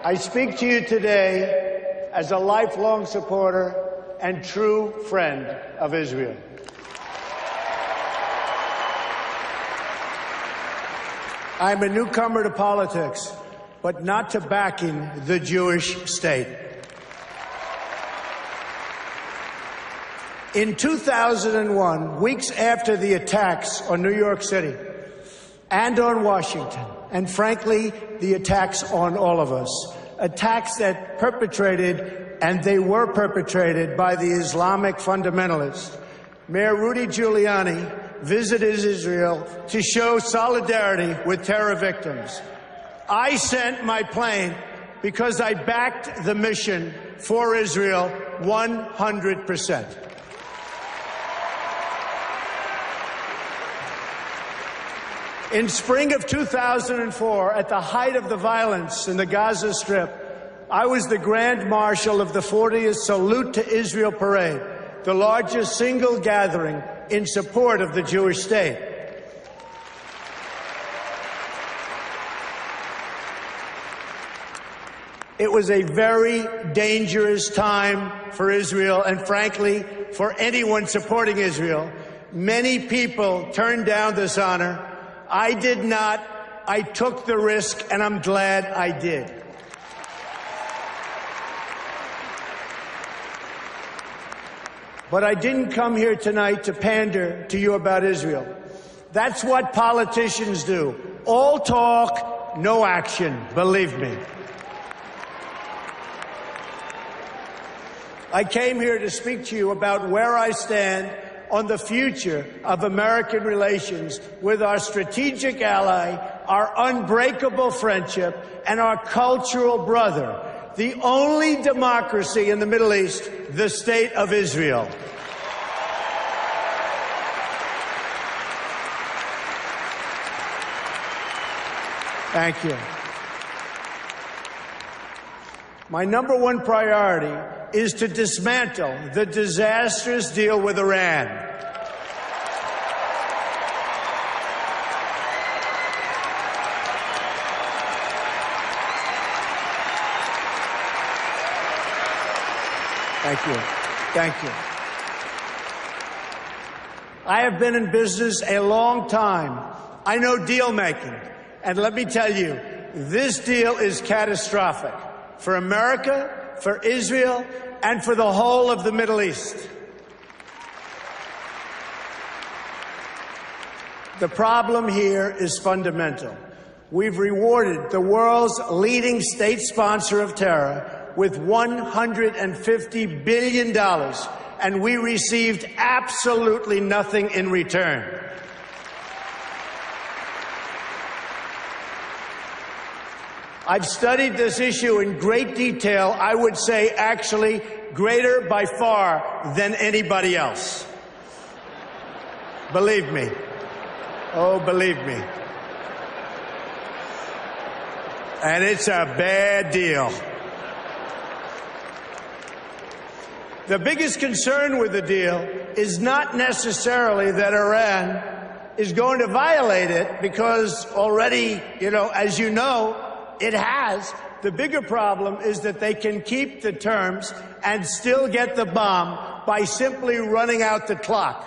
I speak to you today as a lifelong supporter and true friend of Israel. I'm a newcomer to politics, but not to backing the Jewish state. In 2001, weeks after the attacks on New York City and on Washington, and frankly, the attacks on all of us, attacks that they were perpetrated by the Islamic fundamentalists, Mayor Rudy Giuliani visited Israel to show solidarity with terror victims. I sent my plane because I backed the mission for Israel 100%. In spring of 2004, at the height of the violence in the Gaza Strip, I was the Grand Marshal of the 40th Salute to Israel Parade, the largest single gathering in support of the Jewish state. It was a very dangerous time for Israel and, frankly, for anyone supporting Israel. Many people turned down this honor. I did not. I took the risk, and I'm glad I did. But I didn't come here tonight to pander to you about Israel. That's what politicians do. All talk, no action, believe me. I came here to speak to you about where I stand on the future of American relations with our strategic ally, our unbreakable friendship, and our cultural brother, the only democracy in the Middle East, the State of Israel. Thank you. My number one priority is to dismantle the disastrous deal with Iran. Thank you. Thank you. I have been in business a long time. I know deal making. And let me tell you, this deal is catastrophic for America, for Israel, and for the whole of the Middle East. The problem here is fundamental. We've rewarded the world's leading state sponsor of terror with $150 billion, and we received absolutely nothing in return. I've studied this issue in great detail, I would say actually greater by far than anybody else. Believe me. Oh, believe me. And it's a bad deal. The biggest concern with the deal is not necessarily that Iran is going to violate it, because already, as you know, it has. The bigger problem is that they can keep the terms and still get the bomb by simply running out the clock.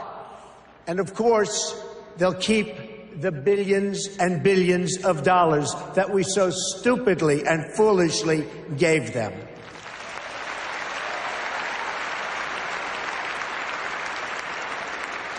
And of course, they'll keep the billions and billions of dollars that we so stupidly and foolishly gave them.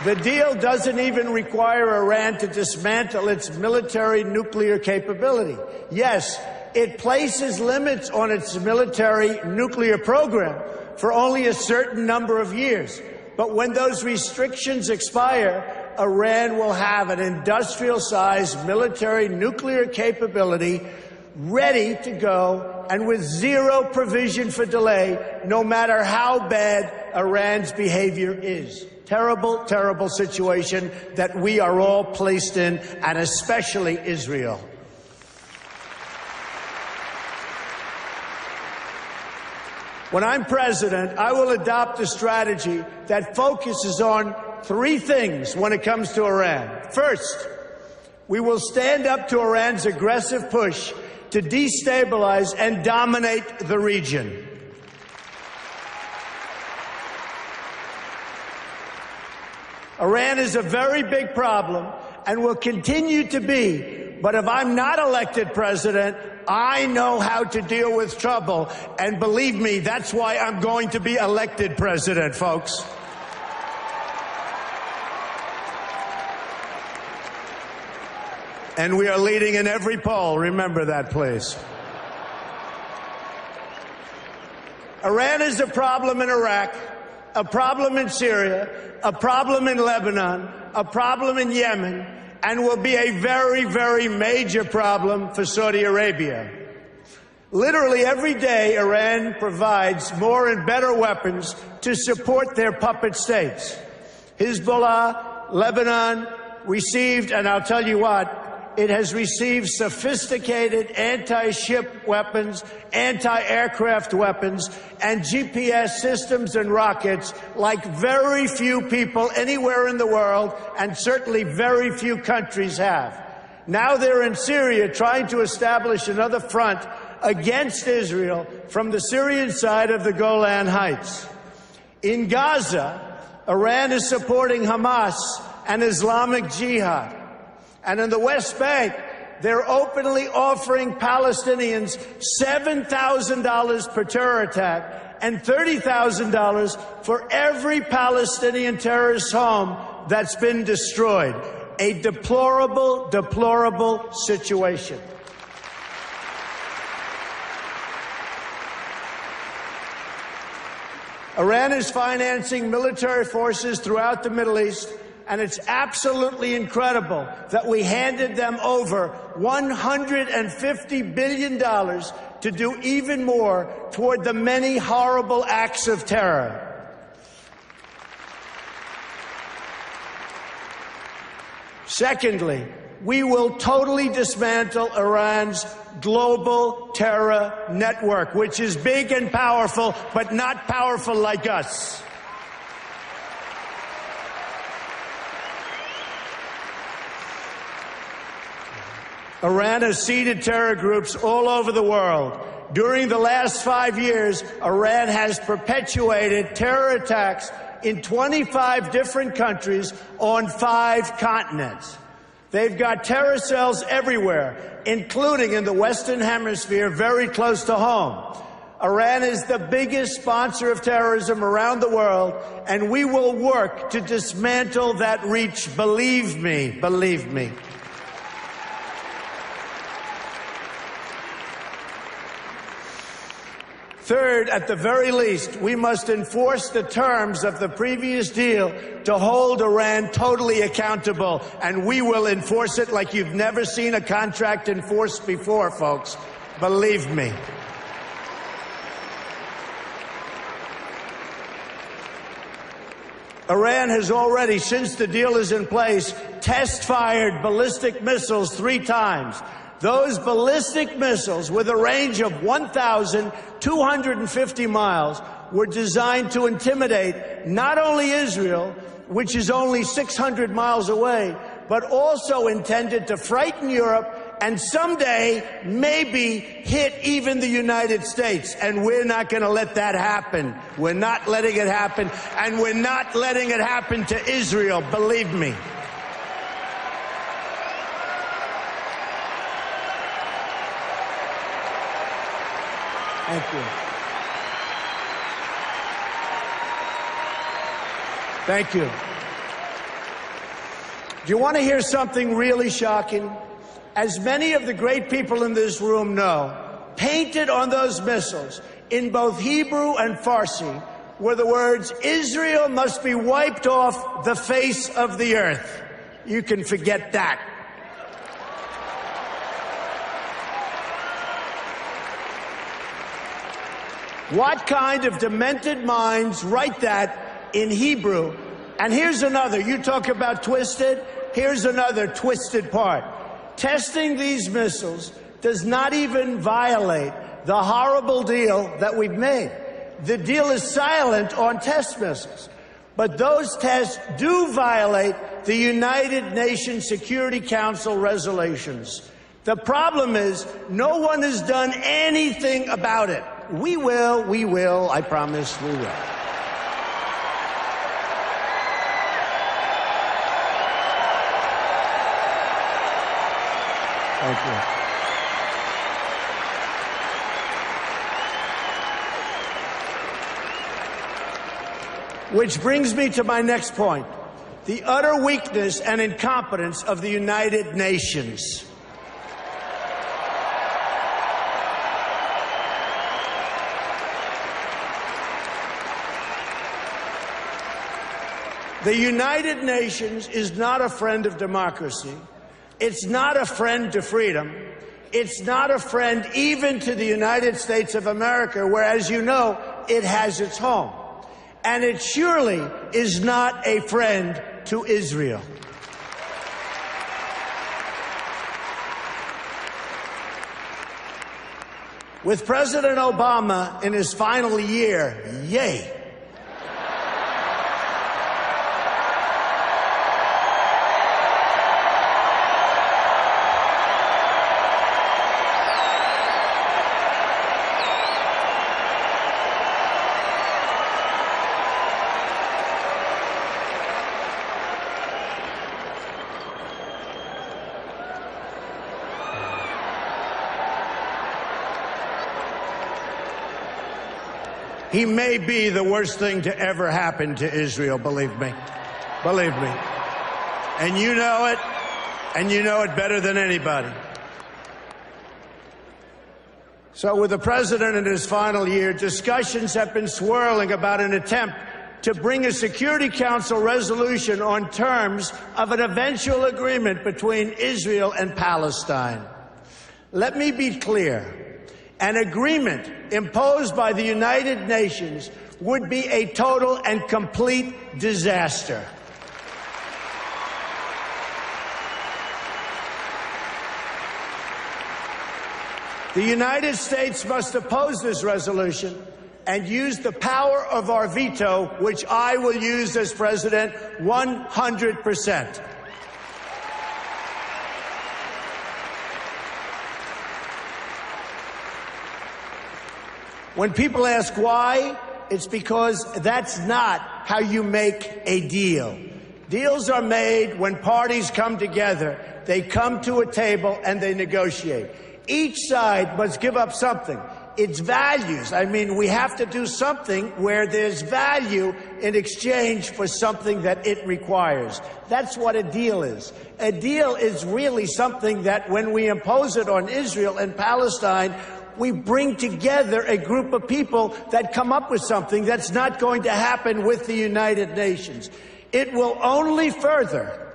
The deal doesn't even require Iran to dismantle its military nuclear capability. Yes, it places limits on its military nuclear program for only a certain number of years. But when those restrictions expire, Iran will have an industrial-sized military nuclear capability ready to go and with zero provision for delay, no matter how bad Iran's behavior is. Terrible, terrible situation that we are all placed in, and especially Israel. When I'm president, I will adopt a strategy that focuses on three things when it comes to Iran. First, we will stand up to Iran's aggressive push to destabilize and dominate the region. Iran is a very big problem and will continue to be. But if I'm not elected president, I know how to deal with trouble. And believe me, that's why I'm going to be elected president, folks. And we are leading in every poll. Remember that, please. Iran is a problem in Iraq, a problem in Syria, a problem in Lebanon, a problem in Yemen, and will be a very, very major problem for Saudi Arabia. Literally every day, Iran provides more and better weapons to support their puppet states. Hezbollah, Lebanon, received, and I'll tell you what, it has received sophisticated anti-ship weapons, anti-aircraft weapons, and GPS systems and rockets like very few people anywhere in the world, and certainly very few countries have. Now they're in Syria trying to establish another front against Israel from the Syrian side of the Golan Heights. In Gaza, Iran is supporting Hamas and Islamic Jihad. And in the West Bank, they're openly offering Palestinians $7,000 per terror attack and $30,000 for every Palestinian terrorist home that's been destroyed. A deplorable, deplorable situation. Iran is financing military forces throughout the Middle East, and it's absolutely incredible that we handed them over $150 billion to do even more toward the many horrible acts of terror. Secondly, we will totally dismantle Iran's global terror network, which is big and powerful, but not powerful like us. Iran has seeded terror groups all over the world. During the last 5 years, Iran has perpetuated terror attacks in 25 different countries on 5 continents. They've got terror cells everywhere, including in the Western Hemisphere, very close to home. Iran is the biggest sponsor of terrorism around the world, and we will work to dismantle that reach. Believe me, believe me. Third, at the very least, we must enforce the terms of the previous deal to hold Iran totally accountable, and we will enforce it like you've never seen a contract enforced before, folks. Believe me. Iran has already, since the deal is in place, test-fired ballistic missiles 3 times. Those ballistic missiles, with a range of 1,250 miles, were designed to intimidate not only Israel, which is only 600 miles away, but also intended to frighten Europe and someday maybe hit even the United States. And we're not going to let that happen. We're not letting it happen, and we're not letting it happen to Israel, believe me. Thank you. Thank you. Do you want to hear something really shocking? As many of the great people in this room know, painted on those missiles in both Hebrew and Farsi were the words, "Israel must be wiped off the face of the earth." You can forget that. What kind of demented minds write that in Hebrew? And here's another. You talk about twisted. Here's another twisted part. Testing these missiles does not even violate the horrible deal that we've made. The deal is silent on test missiles. But those tests do violate the United Nations Security Council resolutions. The problem is no one has done anything about it. We will, I promise we will. Thank you. Which brings me to my next point, the utter weakness and incompetence of the United Nations. The United Nations is not a friend of democracy. It's not a friend to freedom. It's not a friend even to the United States of America, where, as you know, it has its home. And it surely is not a friend to Israel. With President Obama in his final year, yay. He may be the worst thing to ever happen to Israel, believe me. Believe me. And you know it better than anybody. So with the president in his final year, discussions have been swirling about an attempt to bring a Security Council resolution on terms of an eventual agreement between Israel and Palestine. Let me be clear. An agreement imposed by the United Nations would be a total and complete disaster. The United States must oppose this resolution and use the power of our veto, which I will use as president 100%. When people ask why, it's because that's not how you make a deal. Deals are made when parties come together. They come to a table and they negotiate. Each side must give up something. It's values. I mean, we have to do something where there's value in exchange for something that it requires. That's what a deal is. A deal is really something that when we impose it on Israel and Palestine, we bring together a group of people that come up with something that's not going to happen with the United Nations. It will only further,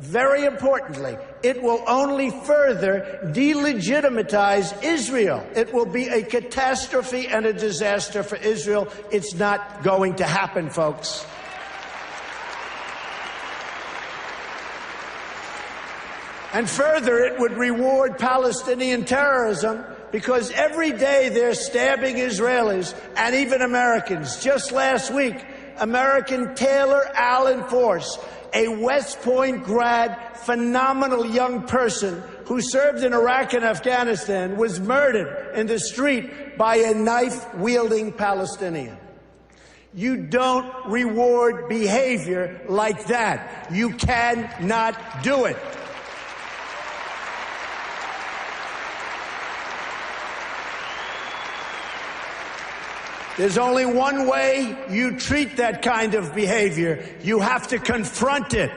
very importantly, it will only further delegitimize Israel. It will be a catastrophe and a disaster for Israel. It's not going to happen, folks. And further, it would reward Palestinian terrorism, because every day they're stabbing Israelis and even Americans. Just last week, American Taylor Allen Force, a West Point grad, phenomenal young person who served in Iraq and Afghanistan, was murdered in the street by a knife-wielding Palestinian. You don't reward behavior like that. You cannot do it. There's only one way you treat that kind of behavior. You have to confront it.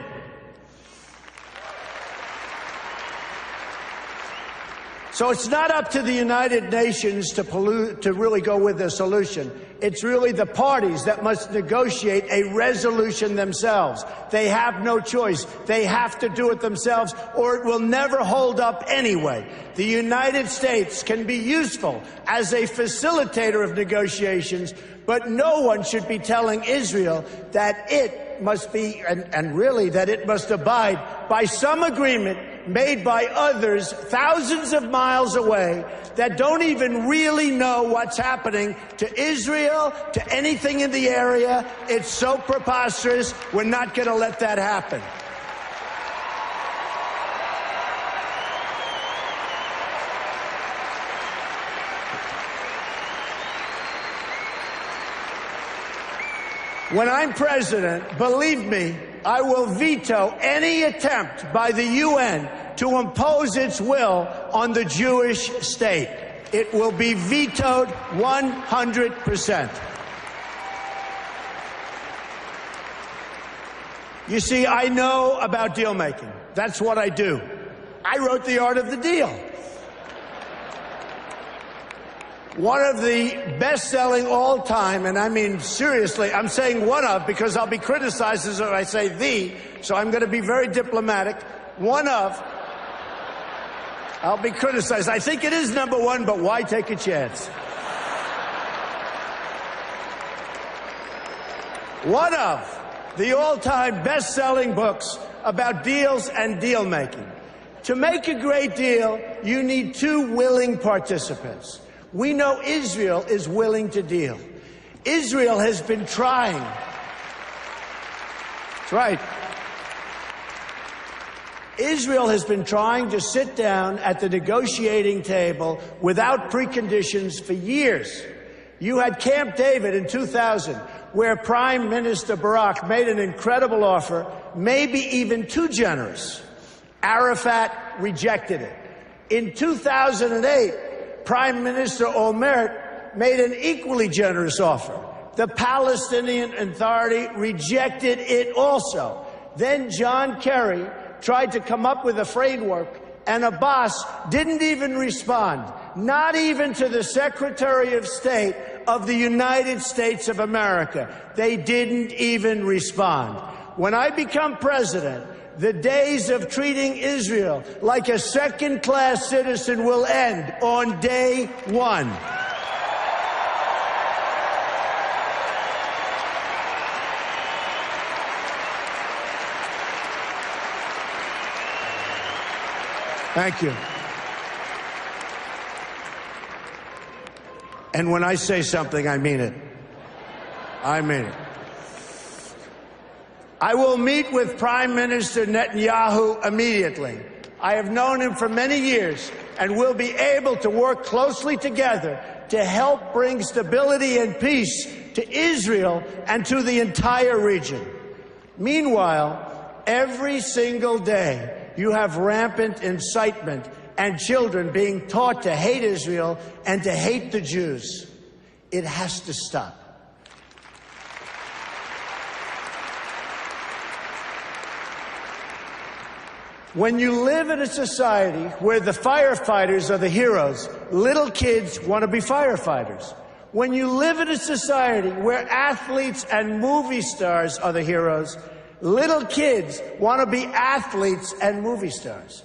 So it's not up to the United Nations to really go with a solution. It's really the parties that must negotiate a resolution themselves. They have no choice. They have to do it themselves, or it will never hold up anyway. The United States can be useful as a facilitator of negotiations, but no one should be telling Israel that it must be, and really that it must abide by some agreement made by others thousands of miles away that don't even really know what's happening to Israel, to anything in the area. It's so preposterous. We're not going to let that happen. When I'm president, believe me, I will veto any attempt by the UN to impose its will on the Jewish state. It will be vetoed 100%. You see, I know about deal making. That's what I do. I wrote The Art of the Deal. One of the best-selling all-time, and I mean seriously, I'm saying one of because I'll be criticized as if I say the, so I'm going to be very diplomatic. One of, I'll be criticized. I think it is number one, but why take a chance? One of the all-time best-selling books about deals and deal-making. To make a great deal, you need two willing participants. We know Israel is willing to deal. Israel has been trying. That's right. Israel has been trying to sit down at the negotiating table without preconditions for years. You had Camp David in 2000, where Prime Minister Barak made an incredible offer, maybe even too generous. Arafat rejected it. In 2008, Prime Minister Olmert made an equally generous offer. The Palestinian Authority rejected it also. Then John Kerry tried to come up with a framework, and Abbas didn't even respond, not even to the Secretary of State of the United States of America. They didn't even respond. When I become president, the days of treating Israel like a second-class citizen will end on day one. Thank you. And when I say something, I mean it. I mean it. I will meet with Prime Minister Netanyahu immediately. I have known him for many years and will be able to work closely together to help bring stability and peace to Israel and to the entire region. Meanwhile, every single day, you have rampant incitement and children being taught to hate Israel and to hate the Jews. It has to stop. When you live in a society where the firefighters are the heroes, little kids want to be firefighters. When you live in a society where athletes and movie stars are the heroes, little kids want to be athletes and movie stars.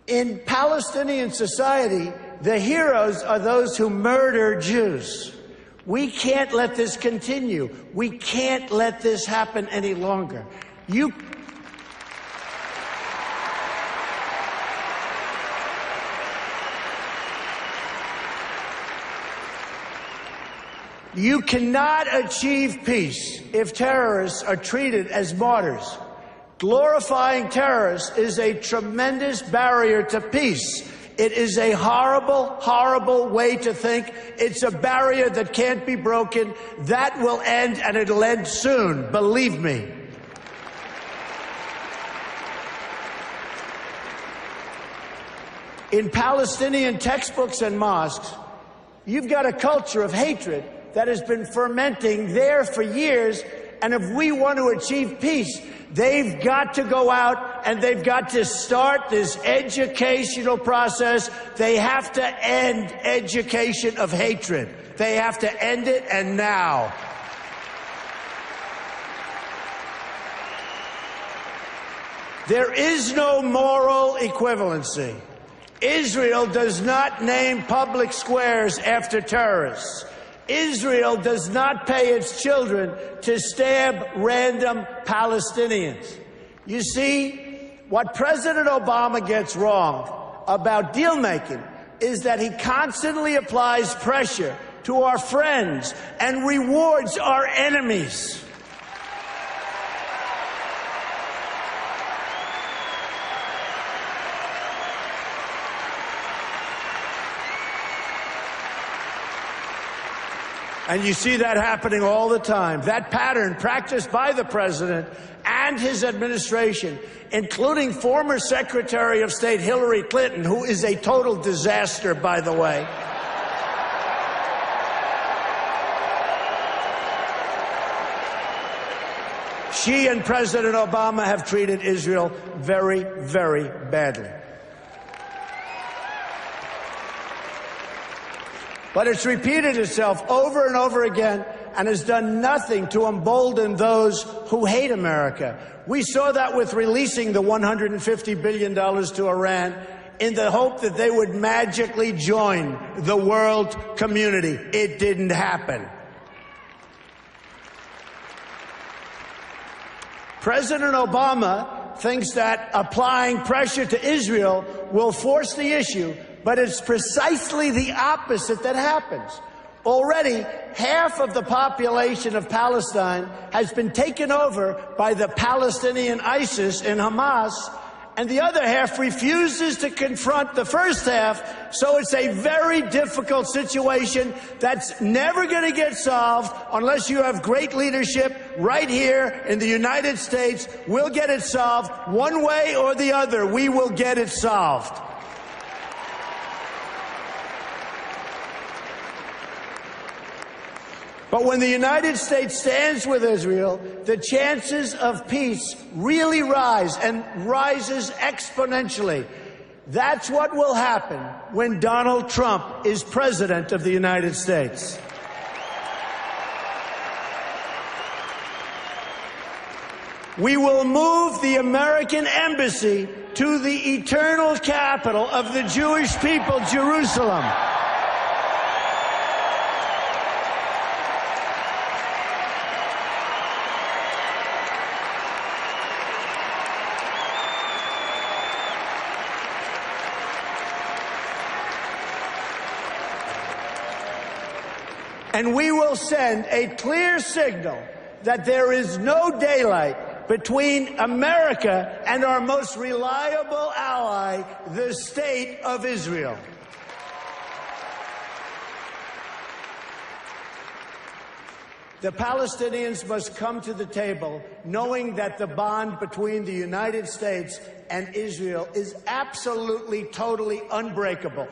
In Palestinian society, the heroes are those who murder Jews. We can't let this continue. We can't let this happen any longer. You cannot achieve peace if terrorists are treated as martyrs. Glorifying terrorists is a tremendous barrier to peace. It is a horrible, horrible way to think. It's a barrier that can't be broken. That will end, and it'll end soon, believe me. In Palestinian textbooks and mosques, you've got a culture of hatred that has been fermenting there for years, and if we want to achieve peace, they've got to go out and they've got to start this educational process. They have to end education of hatred. They have to end it, and now. There is no moral equivalency. Israel does not name public squares after terrorists. Israel does not pay its children to stab random Palestinians. You see, what President Obama gets wrong about deal-making is that he constantly applies pressure to our friends and rewards our enemies. And you see that happening all the time. That pattern practiced by the president and his administration, including former Secretary of State Hillary Clinton, who is a total disaster, by the way. She and President Obama have treated Israel very, very badly. But it's repeated itself over and over again and has done nothing to embolden those who hate America. We saw that with releasing the $150 billion to Iran in the hope that they would magically join the world community. It didn't happen. President Obama thinks that applying pressure to Israel will force the issue, but it's precisely the opposite that happens. Already, half of the population of Palestine has been taken over by the Palestinian ISIS and Hamas, and the other half refuses to confront the first half, so it's a very difficult situation that's never going to get solved unless you have great leadership right here in the United States. We'll get it solved one way or the other. We will get it solved. But when the United States stands with Israel, the chances of peace really rise, and rises exponentially. That's what will happen when Donald Trump is president of the United States. We will move the American embassy to the eternal capital of the Jewish people, Jerusalem. And we will send a clear signal that there is no daylight between America and our most reliable ally, the State of Israel. The Palestinians must come to the table knowing that the bond between the United States and Israel is absolutely, totally unbreakable.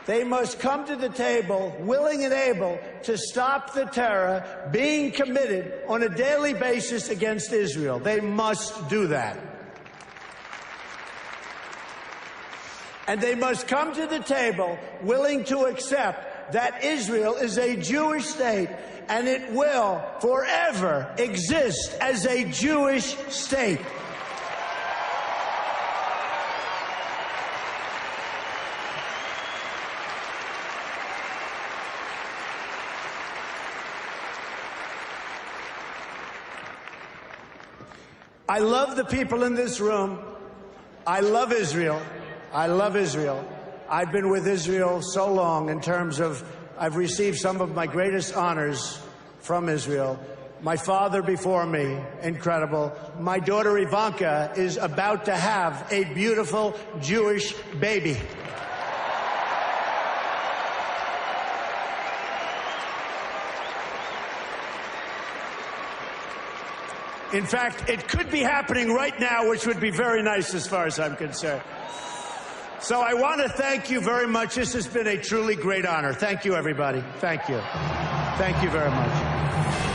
They must come to the table willing and able to stop the terror being committed on a daily basis against Israel. They must do that. And they must come to the table willing to accept that Israel is a Jewish state and it will forever exist as a Jewish state. I love the people in this room. I love Israel. I love Israel. I've been with Israel so long in terms of I've received some of my greatest honors from Israel. My father before me, incredible. My daughter Ivanka is about to have a beautiful Jewish baby. In fact, it could be happening right now, which would be very nice as far as I'm concerned. So I want to thank you very much. This has been a truly great honor. Thank you, everybody. Thank you. Thank you very much.